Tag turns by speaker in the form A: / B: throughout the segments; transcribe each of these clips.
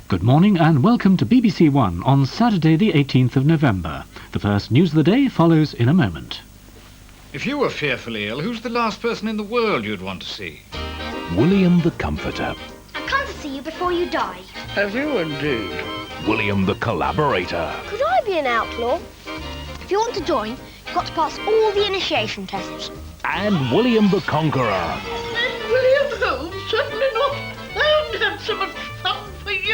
A: Good morning and welcome to BBC1 on Saturday the 18th of November. The first news of the day follows in a moment.
B: If you were fearfully ill, who's the last person in the world you'd want to see?
C: William the Comforter.
D: I've come to see you before you die.
E: Have you indeed?
C: William the Collaborator.
D: Could I be an outlaw? If you want to join, you've got to pass all the initiation tests.
C: And William the Conqueror.
E: William Holmes? Certainly not. I haven't had so much fun for years.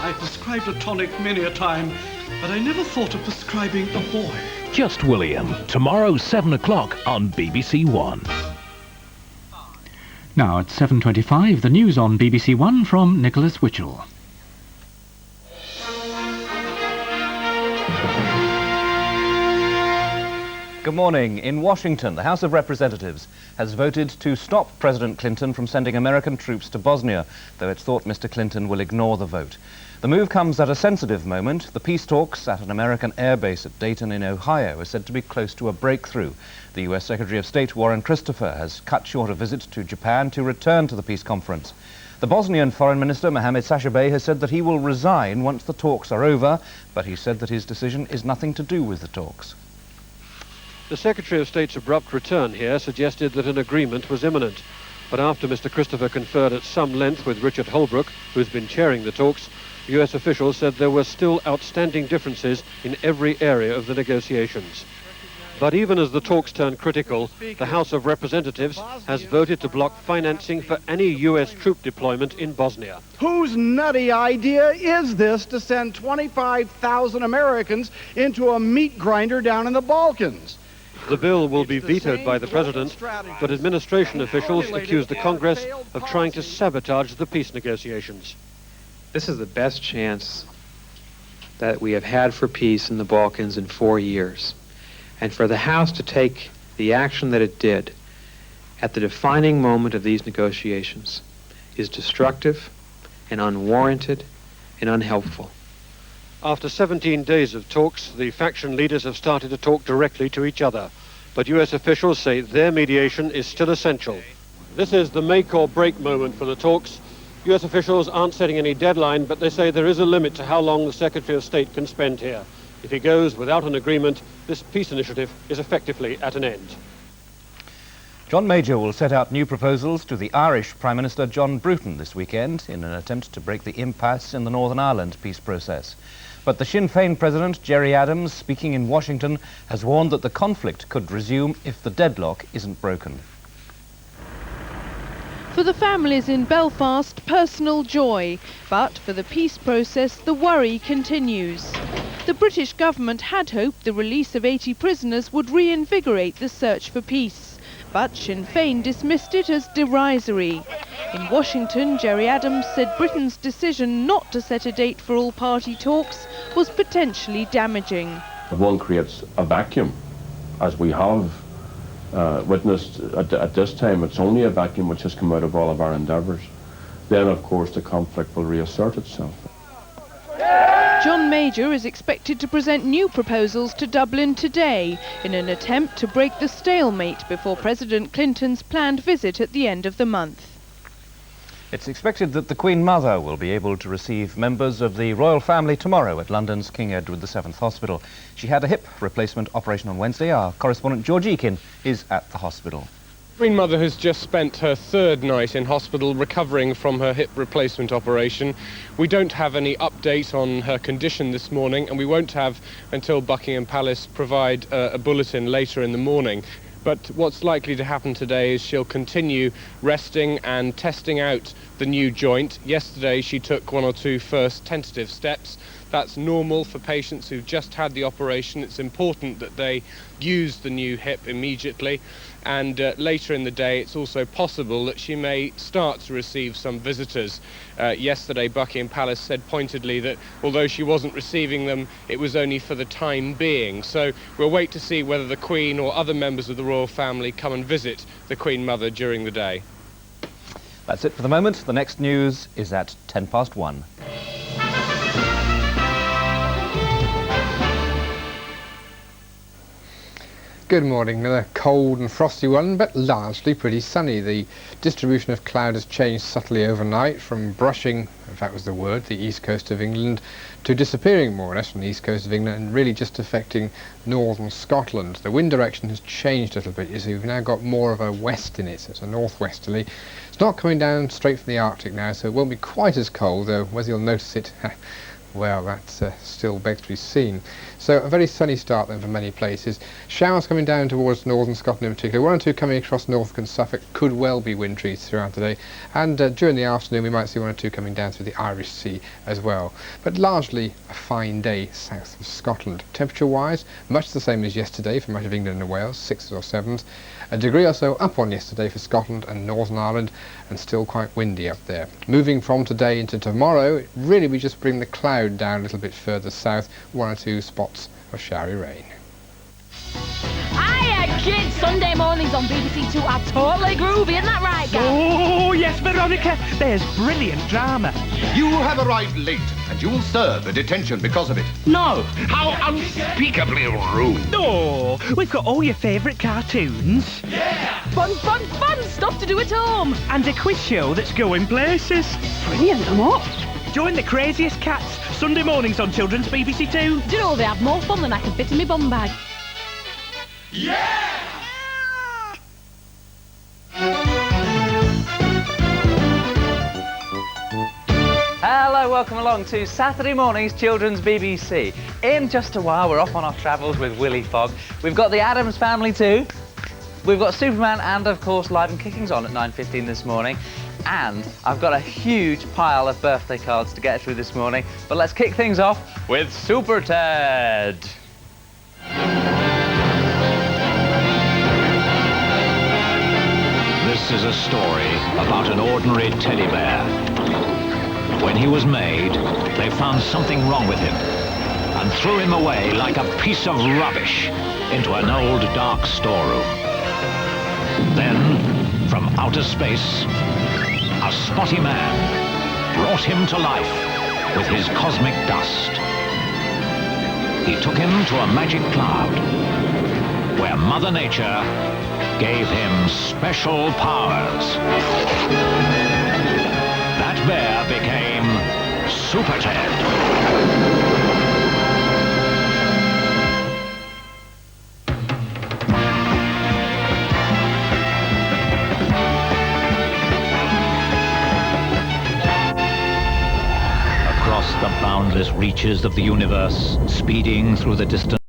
F: I prescribed a tonic many a time, but I never thought of prescribing a boy.
C: Just William. Tomorrow, 7 o'clock on BBC1.
A: Now at 7:25, the news on BBC1 from Nicholas Witchell.
G: Good morning. In Washington, the House of Representatives has voted to stop President Clinton from sending American troops to Bosnia, though it's thought Mr. Clinton will ignore the vote. The move comes at a sensitive moment. The peace talks at an American airbase at Dayton in Ohio are said to be close to a breakthrough. The US Secretary of State Warren Christopher has cut short a visit to Japan to return to the peace conference. The Bosnian Foreign Minister Mohamed Sachabay has said that he will resign once the talks are over, but he said that his decision is nothing to do with the talks.
H: The Secretary of State's abrupt return here suggested that an agreement was imminent. But after Mr. Christopher conferred at some length with Richard Holbrooke, who's been chairing the talks, US officials said there were still outstanding differences in every area of the negotiations. But even as the talks turn critical, the House of Representatives has voted to block financing for any US troop deployment in Bosnia.
I: Whose nutty idea is this to send 25,000 Americans into a meat grinder down in the Balkans?
H: The bill will be vetoed by the President, but administration officials accuse the Congress of trying to sabotage the peace negotiations.
J: This is the best chance that we have had for peace in the Balkans in 4 years. And for the House to take the action that it did at the defining moment of these negotiations is destructive and unwarranted and unhelpful.
H: After 17 days of talks, the faction leaders have started to talk directly to each other. But US officials say their mediation is still essential. This is the make or break moment for the talks. US officials aren't setting any deadline, but they say there is a limit to how long the Secretary of State can spend here. If he goes without an agreement, this peace initiative is effectively at an end.
G: John Major will set out new proposals to the Irish Prime Minister John Bruton this weekend in an attempt to break the impasse in the Northern Ireland peace process. But the Sinn Féin President, Gerry Adams, speaking in Washington, has warned that the conflict could resume if the deadlock isn't broken.
K: For the families in Belfast, personal joy, but for the peace process, the worry continues. The British government had hoped the release of 80 prisoners would reinvigorate the search for peace, but Sinn Féin dismissed it as derisory. In Washington, Gerry Adams said Britain's decision not to set a date for all-party talks was potentially damaging.
L: One creates a vacuum, as we have witnessed at this time. It's only a vacuum which has come out of all of our endeavours. Then, of course, the conflict will reassert itself.
K: John Major is expected to present new proposals to Dublin today in an attempt to break the stalemate before President Clinton's planned visit at the end of the month.
G: It's expected that the Queen Mother will be able to receive members of the royal family tomorrow at London's King Edward VII Hospital. She had a hip replacement operation on Wednesday. Our correspondent George Eakin is at the hospital.
M: Queen Mother has just spent her third night in hospital recovering from her hip replacement operation. We don't have any update on her condition this morning, and we won't have until Buckingham Palace provide a bulletin later in the morning. But what's likely to happen today is she'll continue resting and testing out the new joint. Yesterday she took 1 or 2 first tentative steps. That's normal for patients who've just had the operation. It's important that they use the new hip immediately. And later in the day, it's also possible that she may start to receive some visitors. Yesterday, Buckingham Palace said pointedly that although she wasn't receiving them, it was only for the time being. So we'll wait to see whether the Queen or other members of the royal family come and visit the Queen Mother during the day.
G: That's it for the moment. The next news is at 1:10.
N: Good morning. Another cold and frosty one, but largely pretty sunny. The distribution of cloud has changed subtly overnight from brushing, if that was the word, the east coast of England to disappearing more or less from the east coast of England and really just affecting northern Scotland. The wind direction has changed a little bit. You see, we've now got more of a west in it, so it's a northwesterly. It's not coming down straight from the Arctic now, so it won't be quite as cold, though whether you'll notice it, well, that's still begs to be seen. So a very sunny start then for many places. Showers coming down towards northern Scotland in particular. One or two coming across Norfolk and Suffolk, could well be wintry throughout the day. And during the afternoon we might see one or two coming down through the Irish Sea as well. But largely a fine day south of Scotland. Temperature-wise, much the same as yesterday for much of England and Wales, 6s or 7s. A degree or so up on yesterday for Scotland and Northern Ireland, and still quite windy up there. Moving from today into tomorrow, really we just bring the cloud down a little bit further south, one or two spots of showery rain.
O: Hiya, kids! Sunday mornings on BBC2 are totally groovy, isn't that right, guys?
P: Oh, yes, Veronica. There's brilliant drama.
Q: You have arrived late, and you will serve a detention because of it.
P: No.
Q: How unspeakably rude.
P: Oh, we've got all your favourite cartoons.
O: Yeah! Fun, fun, fun stuff to do at home.
P: And a quiz show that's going places.
O: Brilliant, I'm up.
P: Join the craziest cats Sunday mornings on Children's BBC2.
O: Do you know they have more fun than I can fit in my bum bag?
P: Yeah!
R: Hello, welcome along to Saturday morning's Children's BBC. In just a while, we're off on our travels with Willy Fogg. We've got the Addams Family too. We've got Superman and, of course, Live and Kicking's on at 9:15 this morning. And I've got a huge pile of birthday cards to get through this morning. But let's kick things off with Super Ted.
C: This is a story about an ordinary teddy bear. When he was made, they found something wrong with him and threw him away like a piece of rubbish into an old dark storeroom. Then, from outer space, a spotty man brought him to life with his cosmic dust. He took him to a magic cloud where Mother Nature gave him special powers. That bear became Super Ted. The boundless reaches of the universe, speeding through the distance.